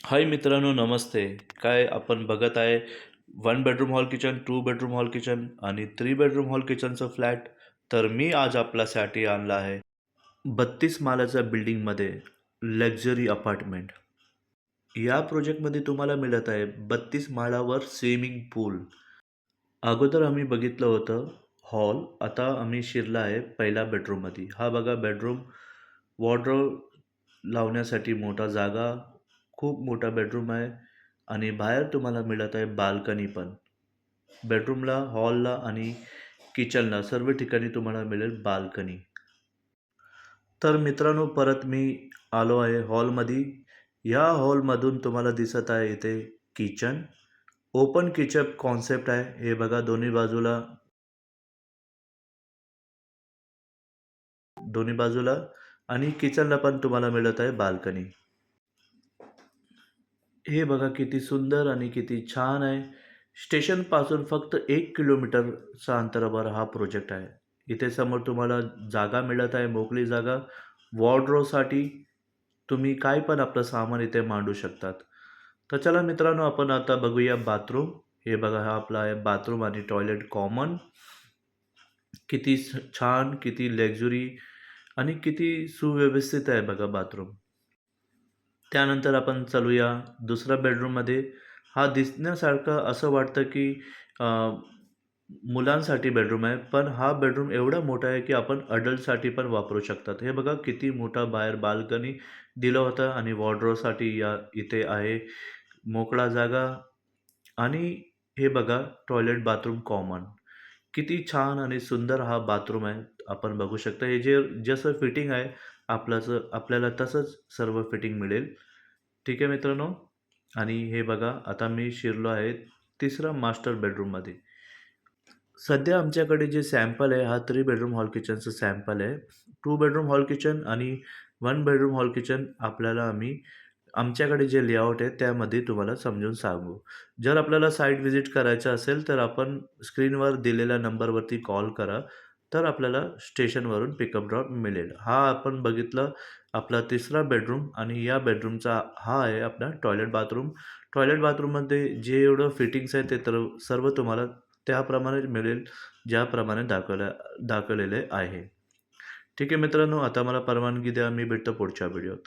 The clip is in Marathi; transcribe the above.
हाय मित्रांनो, नमस्ते. काय आपण बघत आहे 1 bedroom hall kitchen, 2 bedroom hall kitchen आणि 3 बेडरूम हॉल किचनचं फ्लॅट. तर मी आज आपल्यासाठी आणला आहे 32 माळ्याच्या बिल्डिंगमध्ये लक्झरी अपार्टमेंट. या प्रोजेक्टमध्ये तुम्हाला मिळत आहे 32 माळावर स्विमिंग पूल. अगोदर आम्ही बघितलं होतं हॉल, आता आम्ही शिरला आहे पहिल्या बेडरूममध्ये. हा बघा बेडरूम, वॉर्डरोब लावण्यासाठी मोठा जागा, खूप मोठा बेडरूम आहे आणि बाहेर तुम्हाला मिळत आहे बाल्कनी पण. बेडरूमला, हॉलला आणि किचनला सर्व ठिकाणी तुम्हाला मिळेल बाल्कनी. तर मित्रांनो, परत मी आलो आहे हॉलमध्ये. या हॉलमधून तुम्हाला दिसत आहे इथे किचन. ओपन किचन कॉन्सेप्ट आहे. हे बघा दोन्ही बाजूला आणि किचनला पण तुम्हाला मिळत आहे बाल्कनी. हे बघा किती सुंदर आणि किती छान आहे. स्टेशनपासून फक्त 1 किलोमीटरच्या अंतरावर हा प्रोजेक्ट आहे. इथे समोर तुम्हाला जागा मिळत आहे, मोकळी जागा. वॉर्डरोबसाठी तुम्ही काय पण आपलं सामान इथे मांडू शकतात. तर चला मित्रांनो, आपण आता बघूया बाथरूम. हे बघा, हा आपला आहे बाथरूम आणि टॉयलेट कॉमन. किती छान, किती लक्झरी आणि किती सुव्यवस्थित आहे बघा बाथरूम. त्यानंतर आपण चालूया दुसऱ्या बेडरूममध्ये. हा दिसण्यासारखं असं वाटतं की अ, मुलांसाठी बेडरूम आहे, पण हा बेडरूम एवढा मोठा आहे की आपण अडल्टसाठी पण वापरू शकतात. हे बघा किती मोठा बाहेर बाल्कनी दिलं होतं आणि वॉर्डरोबसाठी या इथे आहे मोकळा जागा आणि हे बघा टॉयलेट बाथरूम कॉमन. किती छान आणि सुंदर हा बाथरूम आहे. आपण बघू शकता हे जसं फिटिंग आहे आपल्याला तसंच सर्व फिटिंग मिळेल. ठीक आहे मित्रांनो. आणि हे बघा आता मी शिरलो आहे तिसरा मास्टर बेडरूममध्ये. सध्या आमच्याकडे जे सॅम्पल आहे हा 3 बेडरूम हॉल किचनचं सॅम्पल आहे. 2 बेडरूम हॉल किचन आणि 1 बेडरूम हॉल किचन आपल्याला आम्ही आमच्याकडे जे लेआउट आहे त्यामध्ये तुम्हाला समजून सांगू. जर आपल्याला साईट व्हिजिट करायचं असेल तर आपण स्क्रीनवर दिलेल्या नंबरवरती कॉल करा. तर आपल्याला स्टेशनवरून पिकअप ड्रॉप मिळेल. हा आपण बघितलं आपला तिसरा बेडरूम आणि या बेडरूमचा हा आहे आपला टॉयलेट बाथरूम. टॉयलेट बाथरूममध्ये जे एवढं फिटिंग्स आहे ते तर सर्व तुम्हाला त्याप्रमाणे मिळेल ज्याप्रमाणे दाखवलेले आहे. ठीक आहे मित्रांनो, आता मला परवानगी द्या. मी भेटतो पुढच्या व्हिडिओत.